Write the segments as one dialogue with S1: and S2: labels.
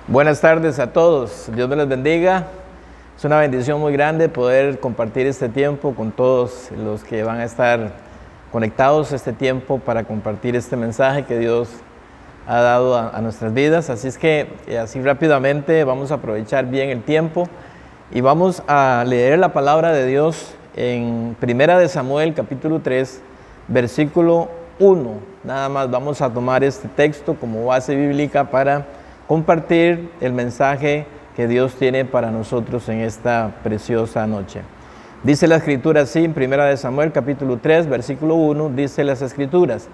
S1: Buenas tardes a todos, Dios me les bendiga. Es una bendición muy grande poder compartir este tiempo con todos los que van a estar conectados este tiempo para compartir este mensaje que Dios ha dado a nuestras vidas. Así es que así rápidamente vamos a aprovechar bien el tiempo y vamos a leer la palabra de Dios en Primera de Samuel capítulo 3 versículo 1. Nada más vamos a tomar este texto como base bíblica para compartir el mensaje que Dios tiene para nosotros en esta preciosa noche. Dice la escritura así, en Primera de Samuel capítulo 3 versículo 1, dice las escrituras: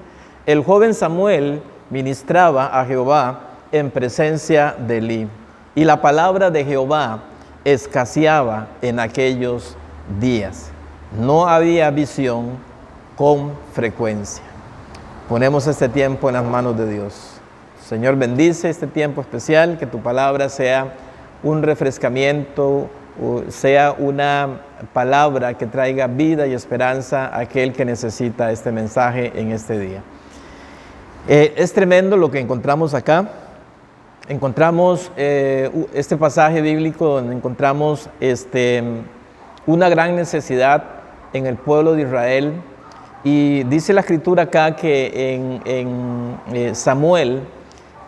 S1: el joven Samuel ministraba a Jehová en presencia de Elí, y la palabra de Jehová escaseaba en aquellos días. No había visión con frecuencia. Ponemos este tiempo en las manos de Dios. Señor, bendice este tiempo especial, que tu palabra sea un refrescamiento, sea una palabra que traiga vida y esperanza a aquel que necesita este mensaje en este día. Es tremendo lo que encontramos acá. Encontramos este pasaje bíblico donde encontramos una gran necesidad en el pueblo de Israel. Y dice la escritura acá que en Samuel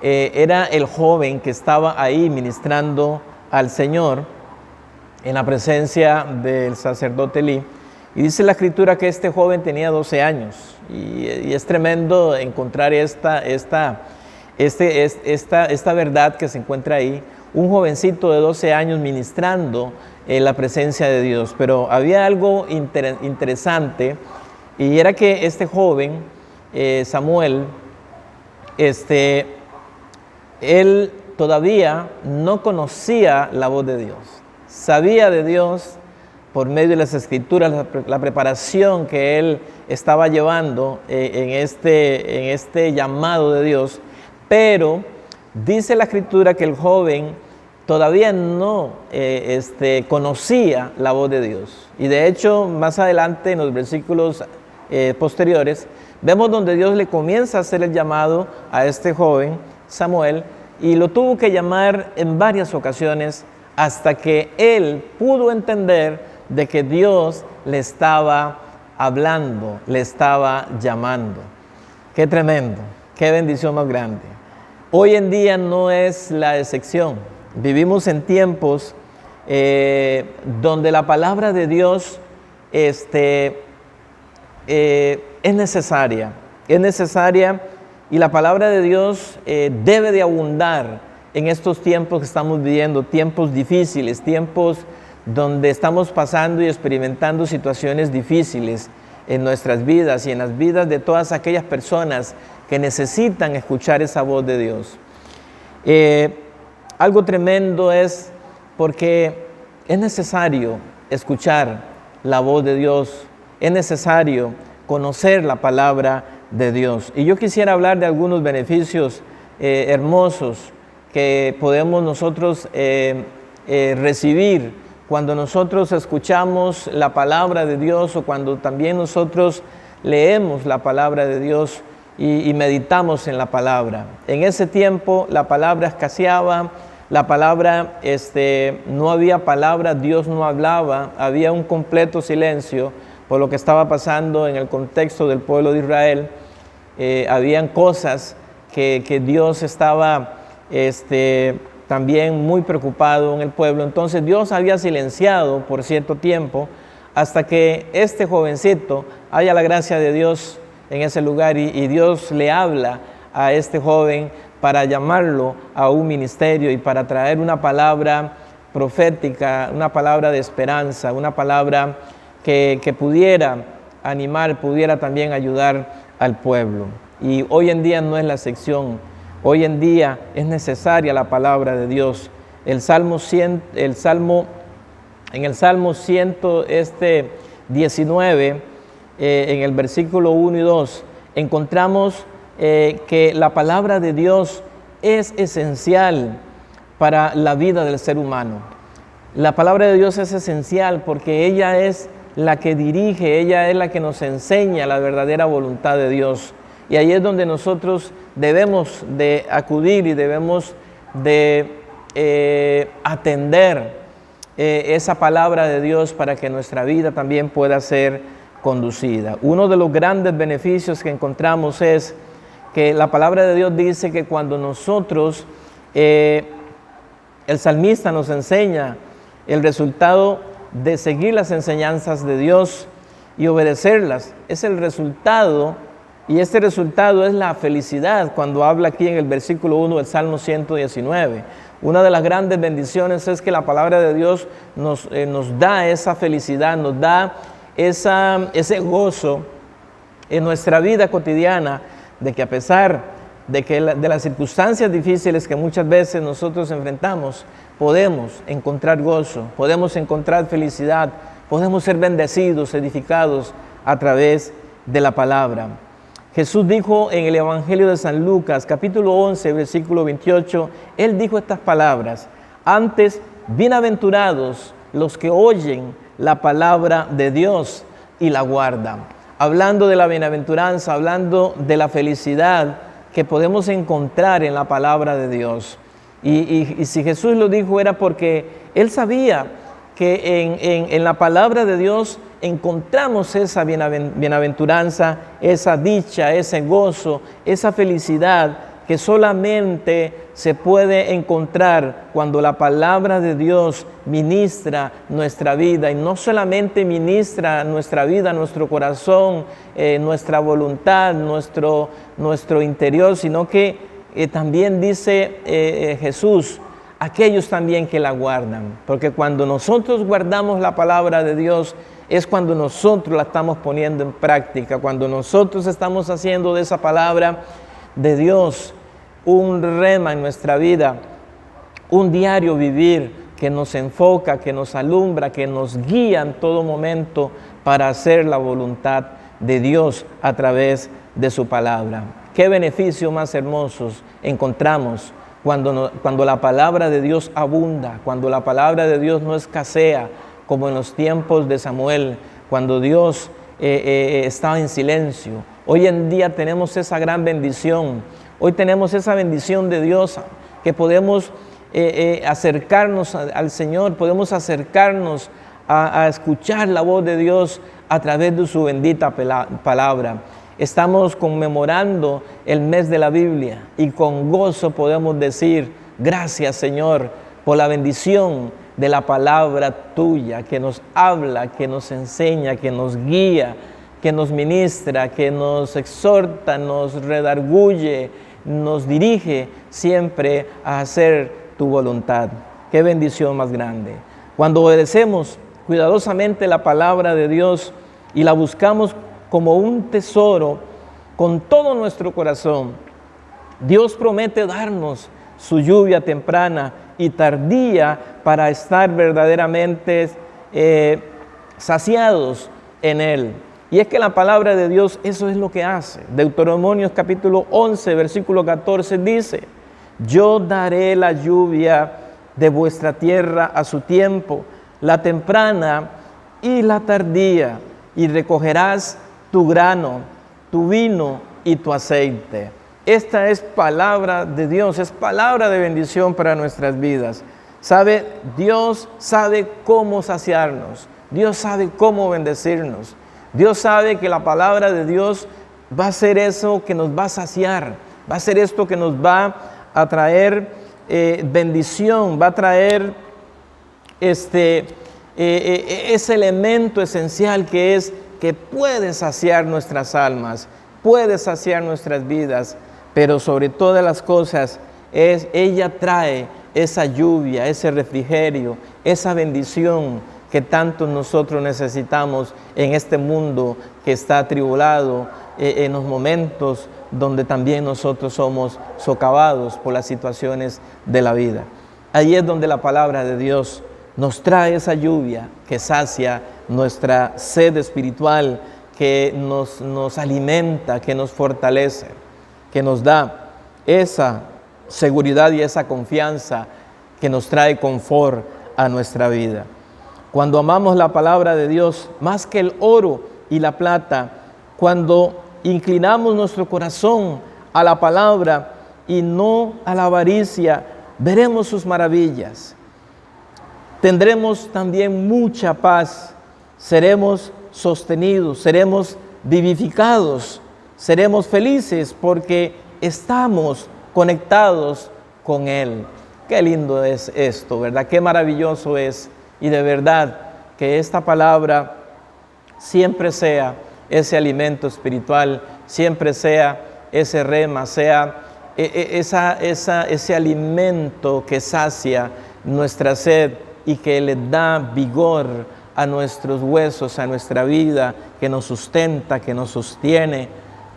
S1: era el joven que estaba ahí ministrando al Señor en la presencia del sacerdote Elí. Y dice la escritura que este joven tenía 12 años. Y es tremendo encontrar esta verdad que se encuentra ahí. Un jovencito de 12 años ministrando en la presencia de Dios. Pero había algo interesante, y era que este joven, Samuel, él todavía no conocía la voz de Dios. Sabía de Dios por medio de las escrituras, la preparación que él estaba llevando en este llamado de Dios. Pero dice la escritura que el joven todavía no conocía la voz de Dios. Y de hecho, más adelante en los versículos posteriores, vemos donde Dios le comienza a hacer el llamado a este joven Samuel, y lo tuvo que llamar en varias ocasiones hasta que él pudo entender de que Dios le estaba hablando, le estaba llamando. Qué tremendo, qué bendición más grande. Hoy en día no es la excepción. Vivimos en tiempos donde la palabra de Dios es necesaria. Y la palabra de Dios debe de abundar en estos tiempos que estamos viviendo, tiempos difíciles, tiempos donde estamos pasando y experimentando situaciones difíciles en nuestras vidas y en las vidas de todas aquellas personas que necesitan escuchar esa voz de Dios. Algo tremendo es porque es necesario escuchar la voz de Dios, es necesario conocer la palabra de Dios. Y yo quisiera hablar de algunos beneficios hermosos que podemos nosotros recibir cuando nosotros escuchamos la palabra de Dios, o cuando también nosotros leemos la palabra de Dios y meditamos en la palabra. En ese tiempo la palabra escaseaba, la palabra, no había palabra, Dios no hablaba, había un completo silencio por lo que estaba pasando en el contexto del pueblo de Israel. Habían cosas que Dios estaba también muy preocupado en el pueblo. Entonces Dios había silenciado por cierto tiempo hasta que este jovencito haya la gracia de Dios en ese lugar, y Dios le habla a este joven para llamarlo a un ministerio y para traer una palabra profética, una palabra de esperanza, una palabra que pudiera animar, pudiera también ayudar al pueblo. Y hoy en día no es la excepción. Hoy en día es necesaria la palabra de Dios. En el Salmo 119, en el versículo 1 y 2, encontramos que la palabra de Dios es esencial para la vida del ser humano. La palabra de Dios es esencial porque ella es la que dirige, ella es la que nos enseña la verdadera voluntad de Dios. Y ahí es donde nosotros debemos de acudir y debemos de atender esa palabra de Dios para que nuestra vida también pueda ser conducida. Uno de los grandes beneficios que encontramos es que la palabra de Dios dice que cuando nosotros, el salmista nos enseña el resultado de seguir las enseñanzas de Dios y obedecerlas, es el resultado, y este resultado es la felicidad, cuando habla aquí en el versículo 1 del Salmo 119. Una de las grandes bendiciones es que la palabra de Dios nos da esa felicidad, nos da ese gozo en nuestra vida cotidiana, de que a pesar de las circunstancias difíciles que muchas veces nosotros enfrentamos, podemos encontrar gozo, podemos encontrar felicidad, podemos ser bendecidos, edificados a través de la palabra. Jesús dijo en el Evangelio de San Lucas, capítulo 11, versículo 28, Él dijo estas palabras: antes, bienaventurados los que oyen la palabra de Dios y la guardan. Hablando de la bienaventuranza, hablando de la felicidad que podemos encontrar en la palabra de Dios. Y si Jesús lo dijo era porque Él sabía que en la palabra de Dios encontramos esa bienaventuranza, esa dicha, ese gozo, esa felicidad que solamente se puede encontrar cuando la palabra de Dios ministra nuestra vida, y no solamente ministra nuestra vida, nuestro corazón, nuestra voluntad, nuestro interior, sino que también dice Jesús, aquellos también que la guardan, porque cuando nosotros guardamos la palabra de Dios, es cuando nosotros la estamos poniendo en práctica, cuando nosotros estamos haciendo de esa palabra de Dios un rema en nuestra vida, un diario vivir que nos enfoca, que nos alumbra, que nos guía en todo momento para hacer la voluntad de Dios a través de su palabra. Qué beneficios más hermosos encontramos cuando la palabra de Dios abunda, cuando la palabra de Dios no escasea, como en los tiempos de Samuel, cuando Dios estaba en silencio. Hoy en día tenemos esa gran bendición. Hoy tenemos esa bendición de Dios, que podemos acercarnos al Señor, podemos acercarnos a escuchar la voz de Dios a través de su bendita palabra. Estamos conmemorando el mes de la Biblia y con gozo podemos decir: gracias, Señor, por la bendición de la palabra tuya, que nos habla, que nos enseña, que nos guía, que nos ministra, que nos exhorta, nos redarguye, nos dirige siempre a hacer tu voluntad. Qué bendición más grande. Cuando obedecemos cuidadosamente la palabra de Dios y la buscamos como un tesoro con todo nuestro corazón, Dios promete darnos su lluvia temprana y tardía para estar verdaderamente saciados en Él. Y es que la palabra de Dios eso es lo que hace. Deuteronomios capítulo 11, versículo 14 dice: yo daré la lluvia de vuestra tierra a su tiempo, la temprana y la tardía, y recogerás tu grano, tu vino y tu aceite. Esta es palabra de Dios, es palabra de bendición para nuestras vidas. Dios sabe cómo saciarnos, Dios sabe cómo bendecirnos. Dios sabe que la palabra de Dios va a ser eso que nos va a saciar, va a ser esto que nos va a traer bendición, va a traer ese elemento esencial que puede saciar nuestras almas, puede saciar nuestras vidas, pero sobre todas las cosas ella trae esa lluvia, ese refrigerio, esa bendición que tanto nosotros necesitamos en este mundo que está atribulado, en los momentos donde también nosotros somos socavados por las situaciones de la vida. Ahí es donde la palabra de Dios nos trae esa lluvia que sacia nuestra sed espiritual, que nos alimenta, que nos fortalece, que nos da esa seguridad y esa confianza que nos trae confort a nuestra vida. Cuando amamos la palabra de Dios más que el oro y la plata, cuando inclinamos nuestro corazón a la palabra y no a la avaricia, veremos sus maravillas. Tendremos también mucha paz, seremos sostenidos, seremos vivificados, seremos felices porque estamos conectados con Él. Qué lindo es esto, ¿verdad? Qué maravilloso es. Y de verdad que esta palabra siempre sea ese alimento espiritual, siempre sea ese rema, sea ese alimento que sacia nuestra sed y que le da vigor a nuestros huesos, a nuestra vida, que nos sustenta, que nos sostiene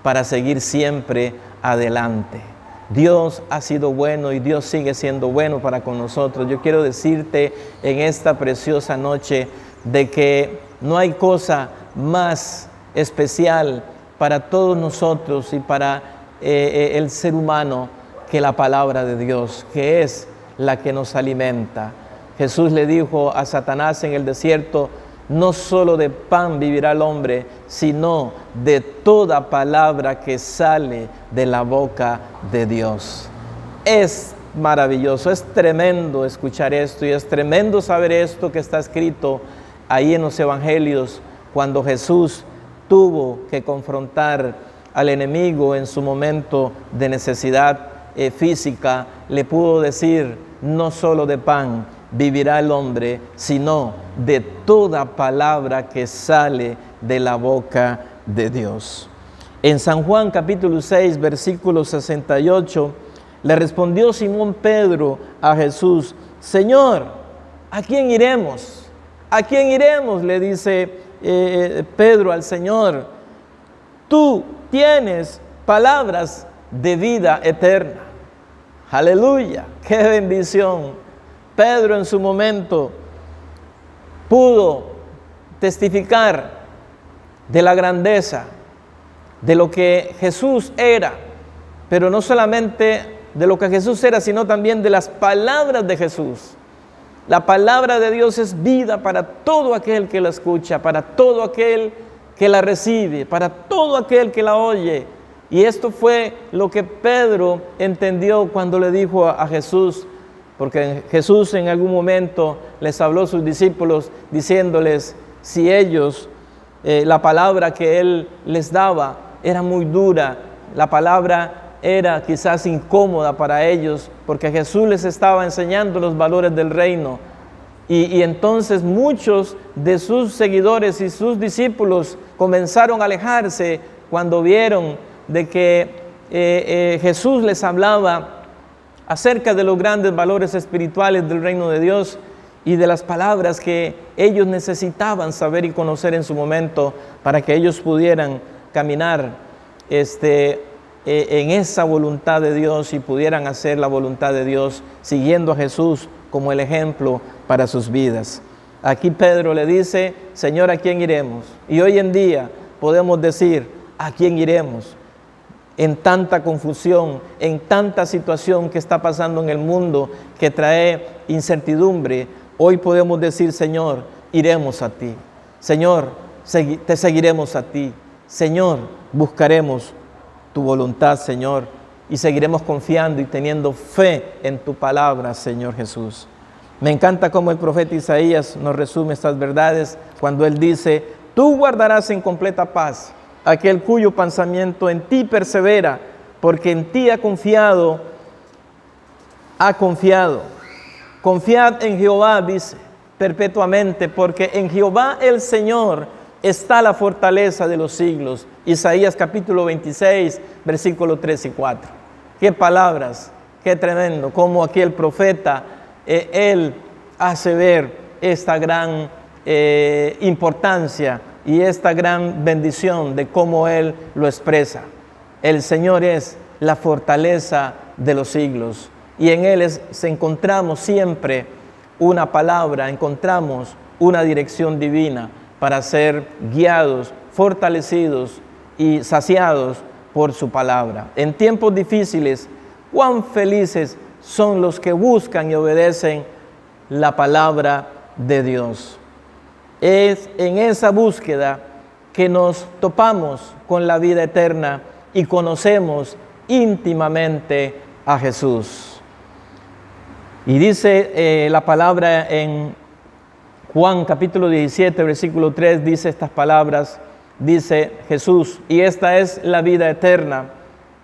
S1: para seguir siempre adelante. Dios ha sido bueno y Dios sigue siendo bueno para con nosotros. Yo quiero decirte en esta preciosa noche de que no hay cosa más especial para todos nosotros y para el ser humano que la palabra de Dios, que es la que nos alimenta. Jesús le dijo a Satanás en el desierto: no solo de pan vivirá el hombre, sino de toda palabra que sale de la boca de Dios. Es maravilloso, es tremendo escuchar esto y es tremendo saber esto que está escrito ahí en los evangelios, cuando Jesús tuvo que confrontar al enemigo en su momento de necesidad física, le pudo decir: no solo de pan vivirá el hombre, sino de toda palabra que sale de la boca de Dios. En San Juan capítulo 6, versículo 68, le respondió Simón Pedro a Jesús: Señor, ¿a quién iremos? ¿A quién iremos?, le dice Pedro al Señor. Tú tienes palabras de vida eterna. Aleluya, qué bendición. Pedro en su momento pudo testificar de la grandeza, de lo que Jesús era, pero no solamente de lo que Jesús era, sino también de las palabras de Jesús. La palabra de Dios es vida para todo aquel que la escucha, para todo aquel que la recibe, para todo aquel que la oye. Y esto fue lo que Pedro entendió cuando le dijo a Jesús, porque Jesús en algún momento les habló a sus discípulos diciéndoles si ellos, la palabra que Él les daba era muy dura, la palabra era quizás incómoda para ellos, porque Jesús les estaba enseñando los valores del reino. Y entonces muchos de sus seguidores y sus discípulos comenzaron a alejarse cuando vieron de que Jesús les hablaba acerca de los grandes valores espirituales del reino de Dios y de las palabras que ellos necesitaban saber y conocer en su momento para que ellos pudieran caminar en esa voluntad de Dios y pudieran hacer la voluntad de Dios siguiendo a Jesús como el ejemplo para sus vidas. Aquí Pedro le dice: Señor, ¿a quién iremos? Y hoy en día podemos decir: ¿a quién iremos? En tanta confusión, en tanta situación que está pasando en el mundo que trae incertidumbre, hoy podemos decir: Señor, iremos a ti. Señor, te seguiremos a ti. Señor, buscaremos tu voluntad, Señor, y seguiremos confiando y teniendo fe en tu palabra, Señor Jesús. Me encanta cómo el profeta Isaías nos resume estas verdades cuando él dice: tú guardarás en completa paz aquel cuyo pensamiento en ti persevera, porque en ti ha confiado. Confiad en Jehová, dice, perpetuamente, porque en Jehová el Señor está la fortaleza de los siglos. Isaías capítulo 26, versículos 3 y 4. Qué palabras, qué tremendo, como aquí el profeta, él hace ver esta gran importancia y esta gran bendición de cómo Él lo expresa. El Señor es la fortaleza de los siglos y en Él encontramos siempre una palabra, encontramos una dirección divina para ser guiados, fortalecidos y saciados por su palabra. En tiempos difíciles, cuán felices son los que buscan y obedecen la palabra de Dios. Es en esa búsqueda que nos topamos con la vida eterna y conocemos íntimamente a Jesús. Y dice la palabra en Juan capítulo 17, versículo 3, dice estas palabras, dice Jesús: y esta es la vida eterna,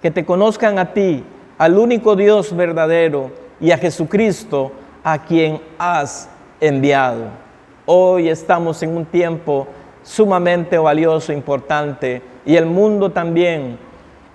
S1: que te conozcan a ti, al único Dios verdadero, y a Jesucristo, a quien has enviado. Hoy estamos en un tiempo sumamente valioso, importante, y el mundo también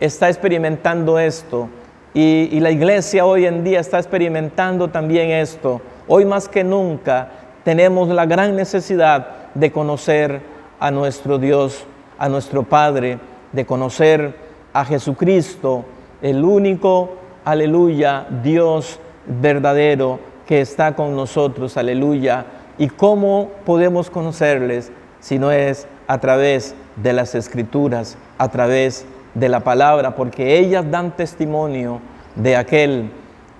S1: está experimentando esto, y la iglesia hoy en día está experimentando también esto. Hoy más que nunca tenemos la gran necesidad de conocer a nuestro Dios, a nuestro Padre, de conocer a Jesucristo, el único, aleluya, Dios verdadero que está con nosotros, aleluya. ¿Y cómo podemos conocerles si no es a través de las Escrituras, a través de la palabra? Porque ellas dan testimonio de aquel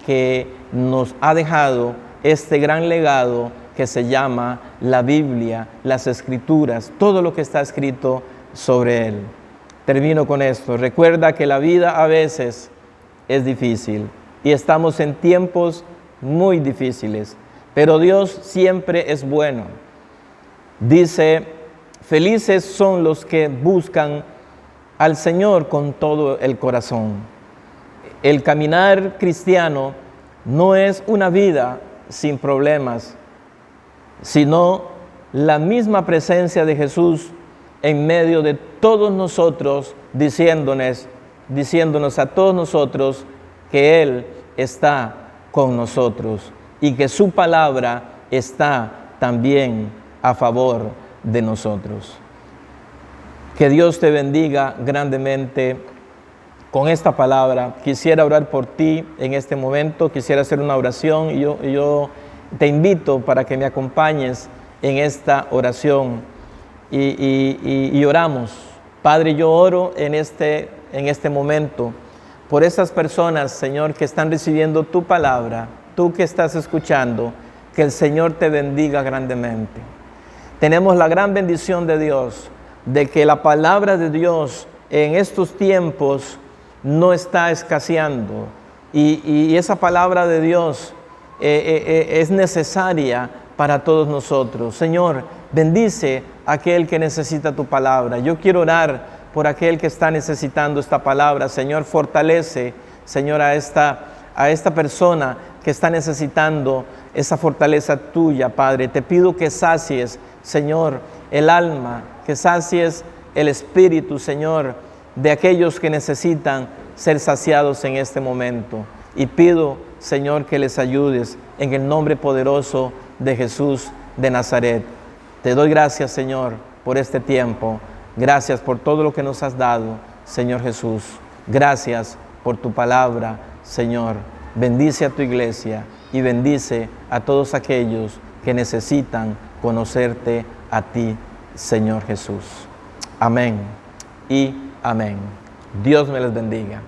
S1: que nos ha dejado este gran legado que se llama la Biblia, las Escrituras, todo lo que está escrito sobre él. Termino con esto. Recuerda que la vida a veces es difícil y estamos en tiempos muy difíciles, pero Dios siempre es bueno. Dice: felices son los que buscan al Señor con todo el corazón. El caminar cristiano no es una vida sin problemas, sino la misma presencia de Jesús en medio de todos nosotros, diciéndonos a todos nosotros que Él está con nosotros y que su palabra está también a favor de nosotros. Que Dios te bendiga grandemente con esta palabra. Quisiera orar por ti en este momento, quisiera hacer una oración y yo te invito para que me acompañes en esta oración y oramos. Padre, yo oro en este momento por esas personas, Señor, que están recibiendo tu palabra, tú que estás escuchando, que el Señor te bendiga grandemente. Tenemos la gran bendición de Dios, de que la palabra de Dios en estos tiempos no está escaseando y esa palabra de Dios es necesaria para todos nosotros. Señor, bendice a aquel que necesita tu palabra. Yo quiero orar por aquel que está necesitando esta palabra. Señor, fortalece, Señor, a esta persona que está necesitando esa fortaleza tuya, Padre. Te pido que sacies, Señor, el alma, que sacies el espíritu, Señor, de aquellos que necesitan ser saciados en este momento. Y pido, Señor, que les ayudes en el nombre poderoso de Jesús de Nazaret. Te doy gracias, Señor, por este tiempo. Gracias por todo lo que nos has dado, Señor Jesús. Gracias por tu palabra, Señor. Bendice a tu iglesia y bendice a todos aquellos que necesitan conocerte a ti, Señor Jesús. Amén y amén. Dios me les bendiga.